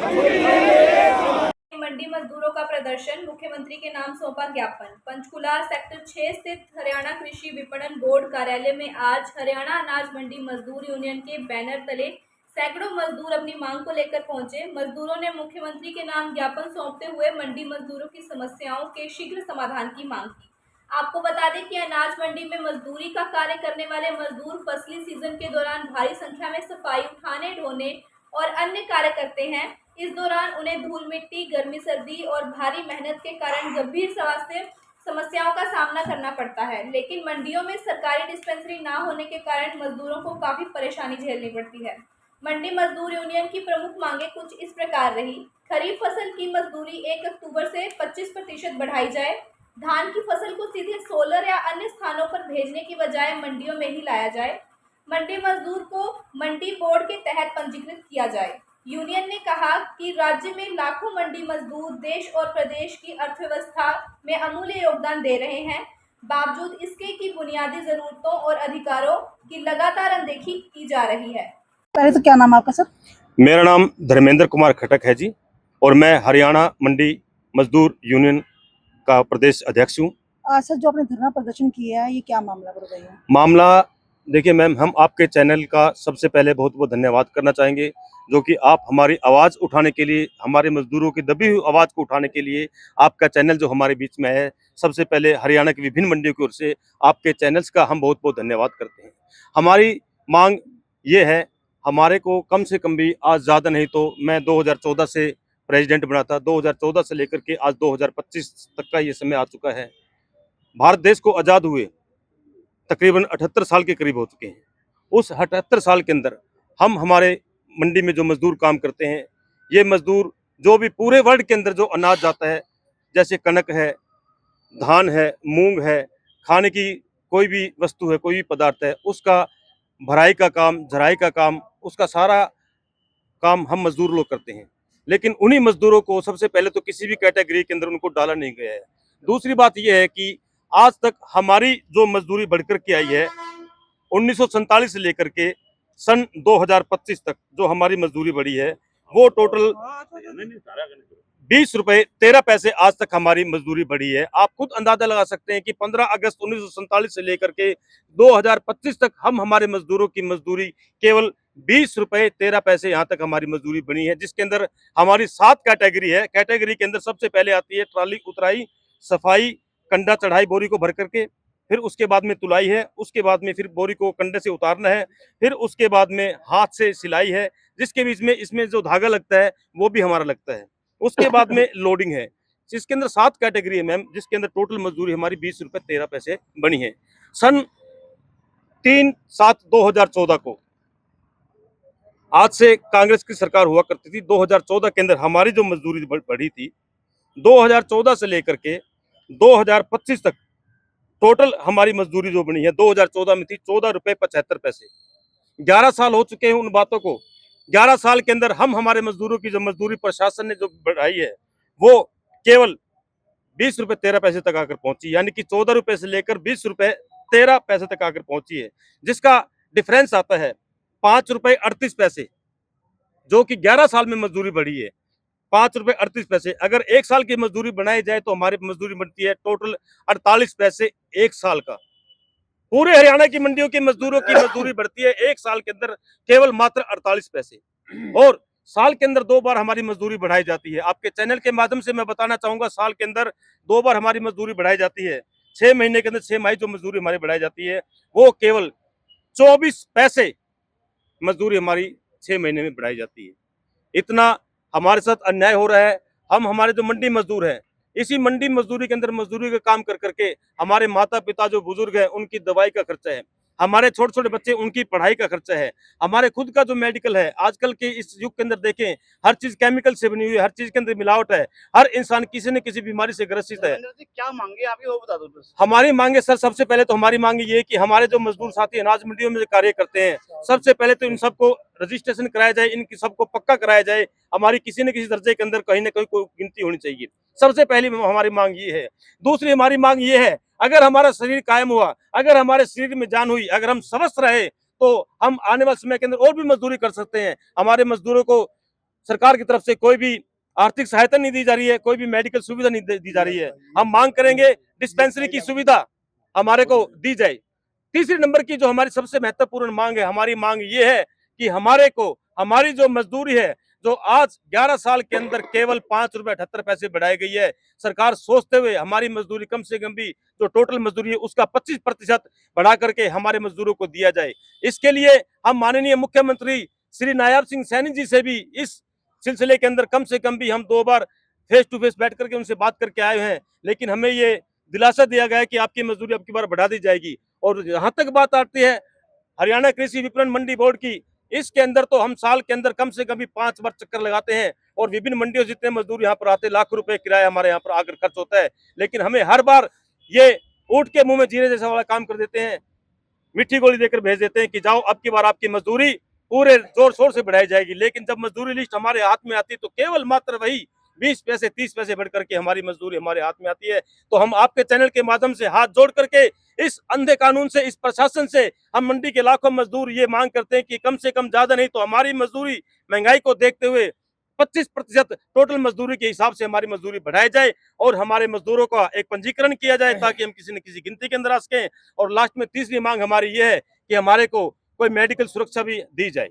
मंडी मजदूरों का प्रदर्शन, मुख्यमंत्री के नाम सौंपा ज्ञापन। पंचकुला सेक्टर 6 स्थित हरियाणा कृषि विपणन बोर्ड कार्यालय में आज हरियाणा अनाज मंडी मजदूर यूनियन के बैनर तले सैकड़ों मजदूर अपनी मांग को लेकर पहुंचे। मजदूरों ने मुख्यमंत्री के नाम ज्ञापन सौंपते हुए मंडी मजदूरों की समस्याओं के शीघ्र समाधान की मांग की। आपको बता दें कि अनाज मंडी में मजदूरी का कार्य करने वाले मजदूर फसली सीजन के दौरान भारी संख्या में सफाई, उठाने, ढोने और अन्य कार्य करते हैं। इस दौरान उन्हें धूल मिट्टी, गर्मी, सर्दी और भारी मेहनत के कारण गंभीर स्वास्थ्य समस्याओं का सामना करना पड़ता है। लेकिन मंडियों में सरकारी डिस्पेंसरी ना होने के कारण मजदूरों को काफी परेशानी झेलनी पड़ती है। मंडी मजदूर यूनियन की प्रमुख मांगे कुछ इस प्रकार रही। खरीफ फसल की मजदूरी 1 अक्टूबर से 25% बढ़ाई जाए। धान की फसल को सीधे सोलर या अन्य स्थानों पर भेजने की बजाय मंडियों में ही लाया जाए। मंडी मजदूर को मंडी बोर्ड के तहत पंजीकृत किया जाए। यूनियन ने कहा कि राज्य में लाखों मंडी मजदूर देश और प्रदेश की अर्थव्यवस्था में अमूल्य योगदान दे रहे हैं। बावजूद इसके कि बुनियादी जरूरतों और अधिकारों की लगातार अनदेखी की जा रही है। पहले तो क्या नाम है आपका सर? मेरा नाम धर्मेंद्र कुमार खटक है जी, और मैं हरियाणा मंडी मजदूर यूनियन का प्रदेश अध्यक्ष हूँ। सर, जो आपने धरना प्रदर्शन किया है, ये क्या मामला बताइए। मामला देखिए मैम, हम आपके चैनल का सबसे पहले बहुत बहुत धन्यवाद करना चाहेंगे, जो कि आप हमारी आवाज़ उठाने के लिए, हमारे मजदूरों की दबी हुई आवाज़ को उठाने के लिए आपका चैनल जो हमारे बीच में है, सबसे पहले हरियाणा की विभिन्न मंडियों की ओर से आपके चैनल्स का हम बहुत बहुत धन्यवाद करते हैं। हमारी मांग ये है, हमारे को कम से कम भी आज ज़्यादा नहीं तो मैं 2014 से प्रेसिडेंट बना था, 2014 से लेकर के आज 2025 तक का ये समय आ चुका है। भारत देश को आज़ाद हुए तकरीबन 78 साल के करीब हो चुके हैं। उस 78 साल के अंदर हम हमारे मंडी में जो मजदूर काम करते हैं, ये मजदूर जो भी पूरे वर्ल्ड के अंदर जो अनाज जाता है, जैसे कनक है, धान है, मूंग है, खाने की कोई भी वस्तु है, कोई भी पदार्थ है, उसका भराई का काम, झराई का काम, उसका सारा काम हम मजदूर लोग करते हैं। लेकिन उन्हीं मजदूरों को सबसे पहले तो किसी भी कैटेगरी के अंदर उनको डाला नहीं गया है। दूसरी बात यह है कि आज तक हमारी जो मजदूरी बढ़कर के आई है, 1947 से लेकर के सन 2025 तक जो हमारी मजदूरी बढ़ी है, वो टोटल 20 रुपए 13 पैसे आज तक हमारी मजदूरी बढ़ी है। आप खुद अंदाजा लगा सकते हैं कि 15 अगस्त 1947 से लेकर के 2025 तक हम हमारे मजदूरों की मजदूरी केवल 20 रुपए 13 पैसे यहाँ तक हमारी मजदूरी बनी है, जिसके अंदर हमारी 7 कैटेगरी है। कैटेगरी के अंदर सबसे पहले आती है ट्राली उतराई, सफाई, कंडा चढ़ाई बोरी को भर करके, फिर उसके बाद में तुलाई है, उसके बाद में फिर बोरी को कंडे से उतारना है, फिर उसके बाद में हाथ से सिलाई है, जिसके बीच में इसमें जो धागा लगता है वो भी हमारा लगता है। उसके बाद में लोडिंग है, जिसके अंदर 7 कैटेगरी है मैम, जिसके अंदर टोटल मजदूरी हमारी 20 रुपए 13 पैसे बनी है। सन 3/7/2014 को, आज से कांग्रेस की सरकार हुआ करती थी, 2014 के अंदर हमारी जो मजदूरी बढ़ी थी, 2014 से लेकर के 2025 तक टोटल हमारी मजदूरी जो बनी है 2014 में थी 14 रुपए 75 पैसे। 11 साल हो चुके हैं उन बातों को। 11 साल के अंदर हम हमारे मजदूरों की जो मजदूरी प्रशासन ने जो बढ़ाई है, वो केवल 20 रुपए 13 पैसे तक आकर पहुंची, यानी कि 14 रुपए से लेकर 20 रुपए 13 पैसे तक आकर पहुंची है, जिसका डिफरेंस आता है 5 रुपए 38 पैसे, जो कि 11 साल में मजदूरी बढ़ी है। 5 रुपए 38 पैसे अगर 1 साल की मजदूरी बनाई जाए तो हमारी मजदूरी बनती है टोटल 48 पैसे 1 साल का। पूरे हरियाणा की मंडियों के मजदूरों की मजदूरी बढ़ती है 1 साल के अंदर केवल मात्र 48 पैसे, और साल के अंदर 2 बार हमारी मजदूरी बढ़ाई जाती है। आपके चैनल के माध्यम से मैं बताना चाहूंगा, साल के अंदर 2 बार हमारी मजदूरी बढ़ाई जाती है। 6 महीने के अंदर 6 माही जो मजदूरी हमारी बढ़ाई जाती है, वो केवल 24 पैसे मजदूरी हमारी 6 महीने में बढ़ाई जाती है। इतना हमारे साथ अन्याय हो रहा है। हम हमारे जो मंडी मजदूर हैं, इसी मंडी मजदूरी के अंदर मजदूरी का काम कर करके हमारे माता पिता जो बुजुर्ग हैं, उनकी दवाई का खर्चा है, हमारे छोटे छोटे बच्चे उनकी पढ़ाई का खर्चा है, हमारे खुद का जो मेडिकल है। आजकल के इस युग के अंदर देखें, हर चीज केमिकल से बनी हुई है, हर चीज के अंदर मिलावट है, हर इंसान किसी न किसी बीमारी से ग्रसित है। क्या मांगे आपकी, वो बता दो। हमारी मांगे सर, सबसे पहले तो हमारी मांग ये है कि हमारे जो मजदूर साथी अनाज मंडियों में जो कार्य करते हैं, सबसे पहले तो इन सबको रजिस्ट्रेशन कराया जाए, इनकी सबको पक्का कराया जाए। हमारी किसी न किसी दर्जे के अंदर कहीं ना कहीं कोई गिनती होनी चाहिए। सबसे पहली हमारी मांग ये है। दूसरी हमारी मांग ये है, अगर हमारा शरीर कायम हुआ, अगर हमारे शरीर में जान हुई, अगर हम स्वस्थ रहे, तो हम आने वाले समय के अंदर और भी मजदूरी कर सकते हैं। हमारे मजदूरों को सरकार की तरफ से कोई भी आर्थिक सहायता नहीं दी जा रही है, कोई भी मेडिकल सुविधा नहीं दी जा रही है। हम मांग करेंगे डिस्पेंसरी की सुविधा हमारे को दी जाए। तीसरी नंबर की जो हमारी सबसे महत्वपूर्ण मांग है, हमारी मांग ये है कि हमारे को हमारी जो मजदूरी है, जो आज 11 साल के अंदर केवल 5 रुपए 78 पैसे बढ़ाई गई है, सरकार सोचते हुए हमारी मजदूरी कम से कम भी जो टोटल मजदूरी है उसका 25% बढ़ा करके हमारे मजदूरों को दिया जाए। इसके लिए हम माननीय मुख्यमंत्री श्री नायब सिंह सैनी जी से भी इस सिलसिले के अंदर कम से कम भी हम 2 बार फेस टू फेस बैठ करके उनसे बात करके आए हैं, लेकिन हमें ये दिलासा दिया गया है कि आपकी मजदूरी अब की बार बढ़ा दी जाएगी। और जहां तक बात आती है हरियाणा कृषि विपणन मंडी बोर्ड की, इसके अंदर तो हम साल के अंदर कम से कम भी 5 बार चक्कर लगाते हैं और विभिन्न मंडियों से जितने मजदूर यहाँ पर आते हैं, लाखों रुपए किराया हमारे यहाँ पर आकर खर्च होता है, लेकिन हमें हर बार ये ऊँट के मुंह में जीरे जैसा वाला काम कर देते हैं, मिट्टी गोली देकर भेज देते हैं कि जाओ अब की बार आपकी मजदूरी पूरे जोर शोर से बढ़ाई जाएगी। लेकिन जब मजदूरी लिस्ट हमारे हाथ में आती है तो केवल मात्र वही 20 पैसे 30 पैसे बढ़ करके हमारी मजदूरी हमारे हाथ में आती है। तो हम आपके चैनल के माध्यम से हाथ जोड़ करके इस अंधे कानून से, इस प्रशासन से हम मंडी के लाखों मजदूर ये मांग करते हैं कि कम से कम ज्यादा नहीं तो हमारी मजदूरी महंगाई को देखते हुए 25% टोटल मजदूरी के हिसाब से हमारी मजदूरी बढ़ाई जाए और हमारे मजदूरों का एक पंजीकरण किया जाए ताकि हम किसी न किसी गिनती के अंदर आ सकें। और लास्ट में तीसरी मांग हमारी ये है कि हमारे को कोई मेडिकल सुरक्षा भी दी जाए।